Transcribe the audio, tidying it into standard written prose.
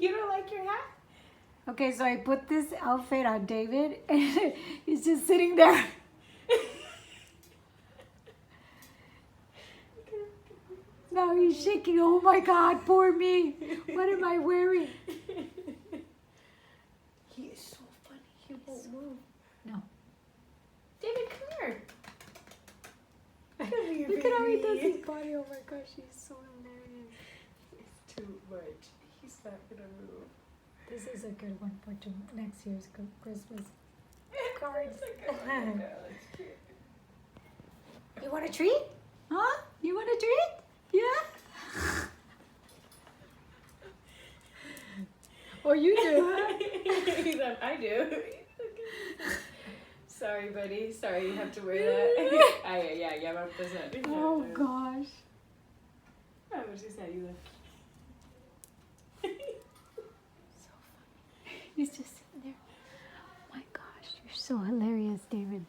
You don't like your hat? Okay, so I put this outfit on David, and he's just sitting there. Now he's shaking. Oh my God, poor me. What am I wearing? He is so funny. He won't move. No. David, come here. Look at how he does his body. Oh my gosh, he's so hilarious. It's too much. He's not gonna move. This is a good one for next year's Christmas. Cards. You want a treat? Huh? You want a treat? Yeah? Or you do, huh? He's like, I do. Sorry, buddy. Sorry, you have to wear that. Yeah, vamos a empezar. Oh gosh. Vamos, si se ayuda. He's just sitting there. Oh my gosh, you're so hilarious, David.